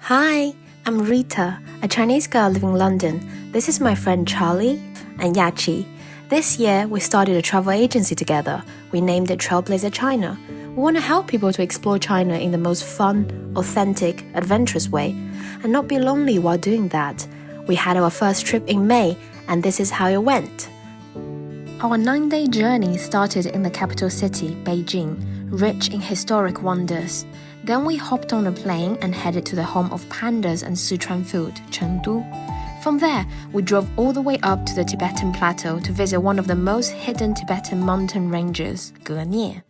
Hi, I'm Rita, a Chinese girl living in London. This is my friend Charlie and Yachi. This year, we started a travel agency together. We named it Trailblazer China. We want to help people to explore China in the most fun, authentic, adventurous way, and not be lonely while doing that. We had our first trip in May, and this is how it went. Our 9-day journey started in the capital city, Beijing, rich in historic wonders. Then we hopped on a plane and headed to the home of pandas and Sichuan food, Chengdu. From there, we drove all the way up to the Tibetan Plateau to visit one of the most hidden Tibetan mountain ranges, Ge.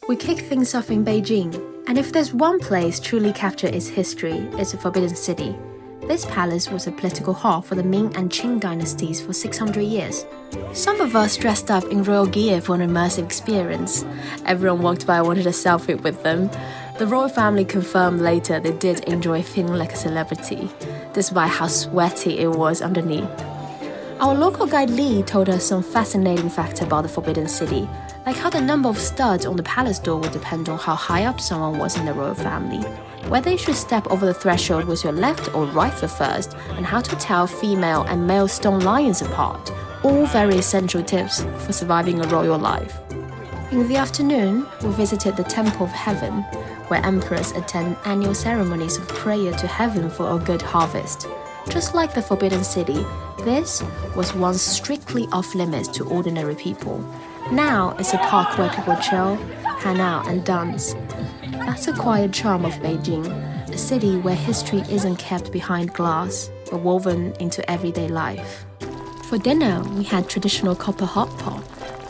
We kick things off in Beijing, and if there's one place truly captured its history, it's the Forbidden City. This palace was a political hub for the Ming and Qing dynasties for 600 years. Some of us dressed up in royal gear for an immersive experience. Everyone walked by and wanted a selfie with them. The royal family confirmed later they did enjoy feeling like a celebrity, despite how sweaty it was underneath. Our local guide Lee told us some fascinating facts about the Forbidden City, like how the number of studs on the palace door would depend on how high up someone was in the royal family, whether you should step over the threshold with your left or right foot first, and how to tell female and male stone lions apart. All very essential tips for surviving a royal life. In the afternoon, we visited the Temple of Heaven, where emperors attend annual ceremonies of prayer to heaven for a good harvest. Just like the Forbidden City, this was once strictly off-limits to ordinary people. Now it's a park where people chill, hang out and dance. That's the quiet charm of Beijing, a city where history isn't kept behind glass, but woven into everyday life. For dinner, we had traditional copper hot pot,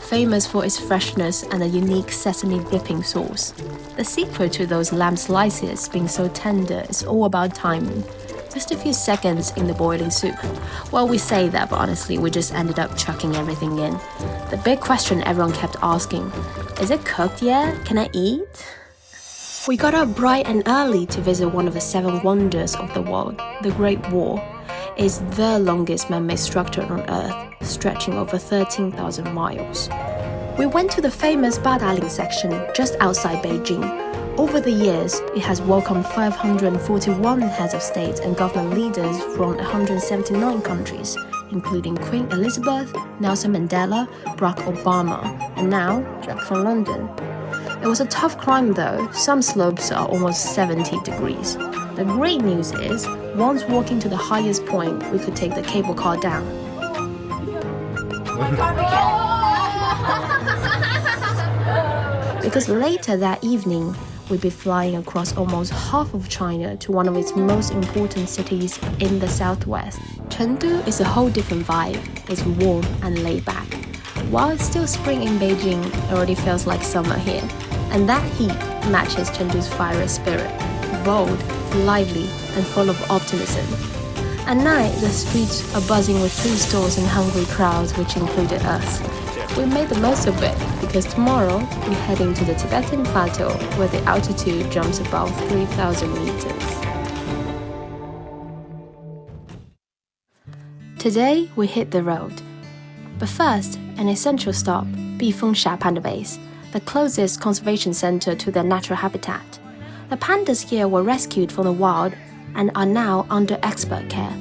famous for its freshness and a unique sesame dipping sauce. The secret to those lamb slices being so tender is all about timing. Just a few seconds in the boiling soup. Well, we say that, but honestly, we just ended up chucking everything in. The big question everyone kept asking, is it cooked yet? Can I eat? We got up bright and early to visit one of the 7 wonders of the world, the Great Wall. It's the longest man-made structure on Earth, stretching over 13,000 miles. We went to the famous Badaling section just outside Beijing. Over the years, it has welcomed 541 heads of state and government leaders from 179 countries, including Queen Elizabeth, Nelson Mandela, Barack Obama, and now Jack from London. It was a tough climb though. Some slopes are almost 70 degrees. The great news is, once walking to the highest point, we could take the cable car down. Because later that evening, we'd be flying across almost half of China to one of its most important cities in the southwest. Chengdu is a whole different vibe. It's warm and laid back. While it's still spring in Beijing, it already feels like summer here. And that heat matches Chengdu's fiery spirit, bold, lively, and full of optimism. At night, the streets are buzzing with food stalls and hungry crowds, which included us. We made the most of it, because tomorrow, we're heading to the Tibetan Plateau, where the altitude jumps above 3,000 meters. Today, we hit the road. But first, an essential stop, Bifengsha Panda Base, the closest conservation center to their natural habitat. The pandas here were rescued from the wild and are now under expert care.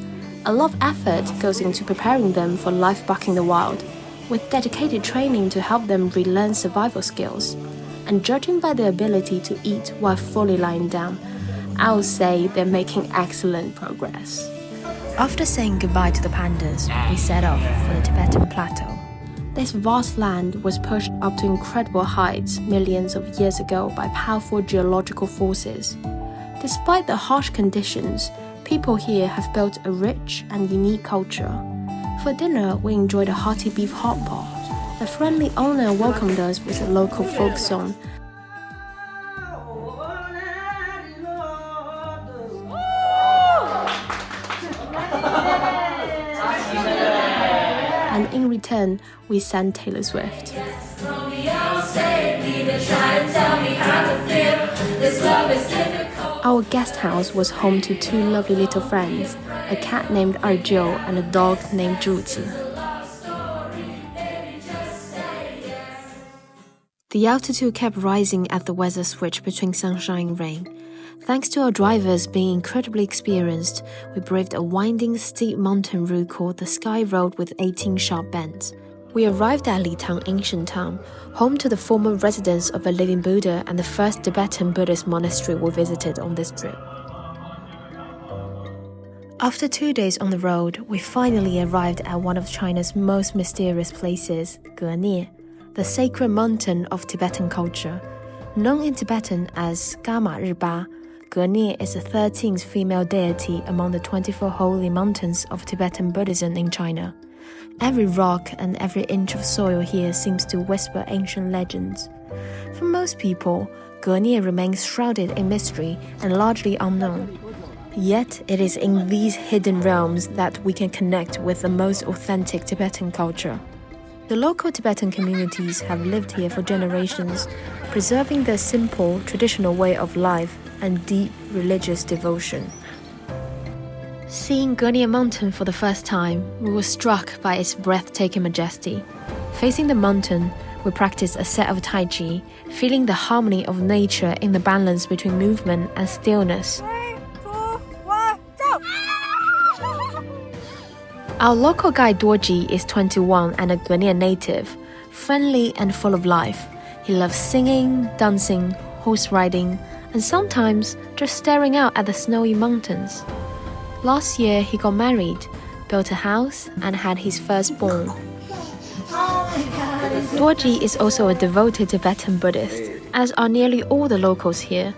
A lot of effort goes into preparing them for life back in the wild, with dedicated training to help them relearn survival skills. And judging by their ability to eat while fully lying down, I would say they're making excellent progress. After saying goodbye to the pandas, we set off for the Tibetan Plateau. This vast land was pushed up to incredible heights millions of years ago by powerful geological forces. Despite the harsh conditions, people here have built a rich and unique culture. For dinner, we enjoyed a hearty beef hot pot. The friendly owner welcomed us with a local folk song. And in return, we sang Taylor Swift. Our guest house was home to 2 lovely little friends, a cat named Arjo and a dog named Zhuzi. The altitude kept rising as the weather switched between sunshine and rain. Thanks to our drivers being incredibly experienced, we braved a winding, steep mountain route called the Sky Road with 18 sharp bends. We arrived at Litang ancient town, home to the former residence of a living Buddha and the first Tibetan Buddhist monastery we visited on this trip. After 2 days on the road, we finally arrived at one of China's most mysterious places, Genie, the sacred mountain of Tibetan culture. Known in Tibetan as Gama Riba, Genie is the 13th female deity among the 24 holy mountains of Tibetan Buddhism in China. Every rock and every inch of soil here seems to whisper ancient legends. For most people, Genie remains shrouded in mystery and largely unknown. Yet, it is in these hidden realms that we can connect with the most authentic Tibetan culture. The local Tibetan communities have lived here for generations, preserving their simple, traditional way of life and deep religious devotion. Seeing Genie Mountain for the first time, we were struck by its breathtaking majesty. Facing the mountain, we practiced a set of Tai Chi, feeling the harmony of nature in the balance between movement and stillness. Our local guide Dorji is 21 and a Ghanaian native, friendly and full of life. He loves singing, dancing, horse riding, and sometimes just staring out at the snowy mountains. Last year he got married, built a house, and had his firstborn. Dorji is also a devoted Tibetan Buddhist, as are nearly all the locals here.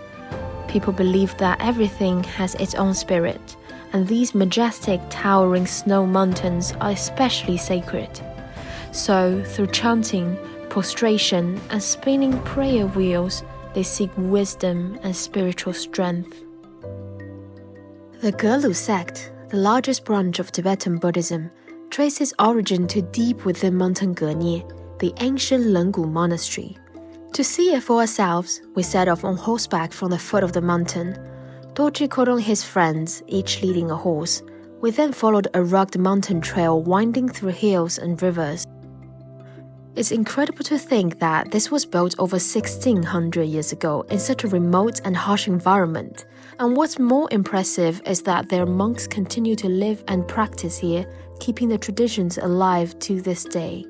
People believe that everything has its own spirit, and these majestic, towering snow mountains are especially sacred. So, through chanting, prostration, and spinning prayer wheels, they seek wisdom and spiritual strength. The Gelu sect, the largest branch of Tibetan Buddhism, traces its origin to deep within Mountain Genie, the ancient Lengu monastery. To see it for ourselves, we set off on horseback from the foot of the mountain. Dorji called on his friends, each leading a horse. We then followed a rugged mountain trail winding through hills and rivers. It's incredible to think that this was built over 1600 years ago in such a remote and harsh environment. And what's more impressive is that their monks continue to live and practice here, keeping the traditions alive to this day.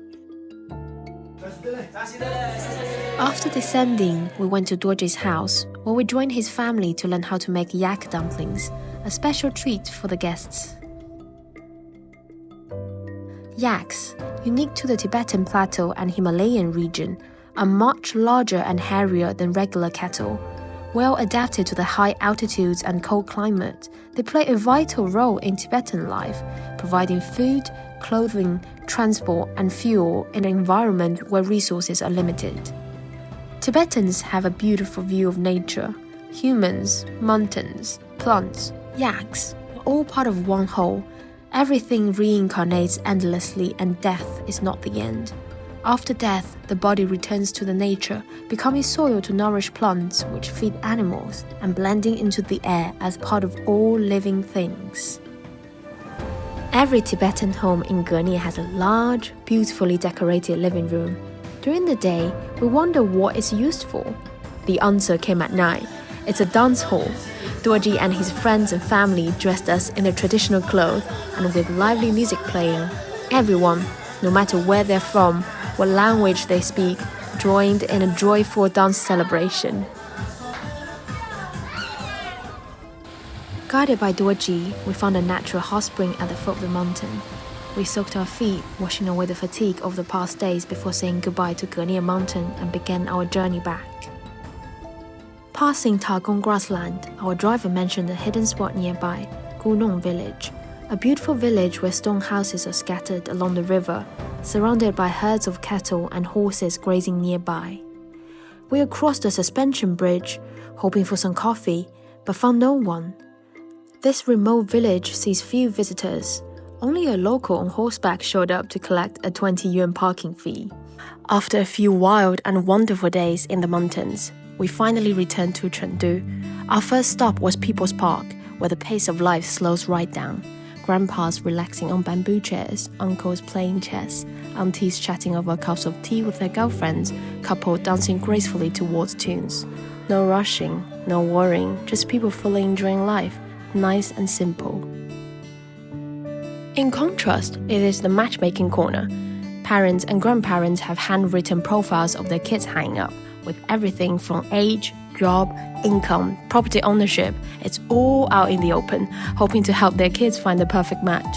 After descending, we went to Dorji's house, where we joined his family to learn how to make yak dumplings, a special treat for the guests. Yaks, unique to the Tibetan Plateau and Himalayan region, are much larger and hairier than regular cattle. Well adapted to the high altitudes and cold climate, they play a vital role in Tibetan life, providing food, clothing, transport, and fuel in an environment where resources are limited. Tibetans have a beautiful view of nature. Humans, mountains, plants, yaks are all part of one whole. Everything reincarnates endlessly, and death is not the end. After death, the body returns to the nature, becoming soil to nourish plants which feed animals and blending into the air as part of all living things. Every Tibetan home in Genie has a large, beautifully decorated living room. During the day, we wonder what it's used for. The answer came at night. It's a dance hall. Dorji and his friends and family dressed us in their traditional clothes, and with lively music playing, everyone, no matter where they're from, what language they speak, joined in a joyful dance celebration. Guided by Dorji, we found a natural hot spring at the foot of the mountain. We soaked our feet, washing away the fatigue of the past days before saying goodbye to Genie Mountain and began our journey back. Passing Tagong grassland, our driver mentioned a hidden spot nearby, Gunong village, a beautiful village where stone houses are scattered along the river, surrounded by herds of cattle and horses grazing nearby. We crossed the suspension bridge, hoping for some coffee, but found no one. This remote village sees few visitors. Only a local on horseback showed up to collect a 20 yuan parking fee. After a few wild and wonderful days in the mountains, we finally returned to Chengdu. Our first stop was People's Park, where the pace of life slows right down. grandpas relaxing on bamboo chairs, uncles playing chess, aunties chatting over cups of tea with their girlfriends, couples dancing gracefully towards tunes. No rushing, no worrying, just people fully enjoying life, nice and simple. In contrast, it is the matchmaking corner. Parents and grandparents have handwritten profiles of their kids hanging up, with everything from age, job, income, property ownership. It's all out in the open, hoping to help their kids find the perfect match.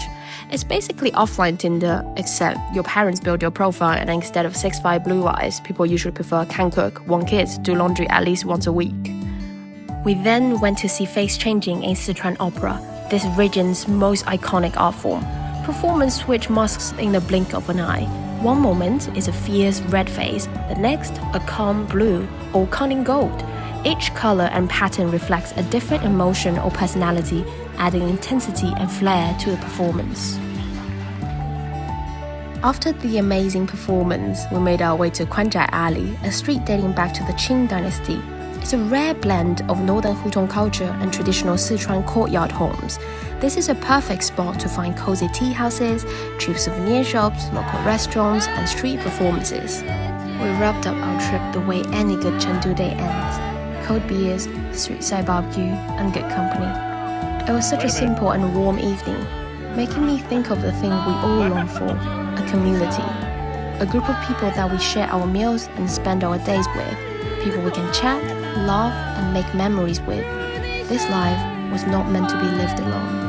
It's basically offline Tinder, except your parents build your profile and instead of 6'5" blue eyes, people usually prefer can cook, want kids, do laundry at least once a week. We then went to see face changing in Sichuan opera, this region's most iconic art form. Performance switch masks in the blink of an eye. One moment is a fierce red face, the next a calm blue or cunning gold. Each color and pattern reflects a different emotion or personality, adding intensity and flair to the performance. After the amazing performance, we made our way to Quanzhai Alley, a street dating back to the Qing dynasty. It's a rare blend of northern Hutong culture and traditional Sichuan courtyard homes. This is a perfect spot to find cozy tea houses, cheap souvenir shops, local restaurants, and street performances. We wrapped up our trip the way any good Chengdu day ends: cold beers, street-side barbecue, and good company. It was such a simple and warm evening, making me think of the thing we all long for: a community. A group of people that we share our meals and spend our days with. People we can chat, laugh, and make memories with. This life was not meant to be lived alone.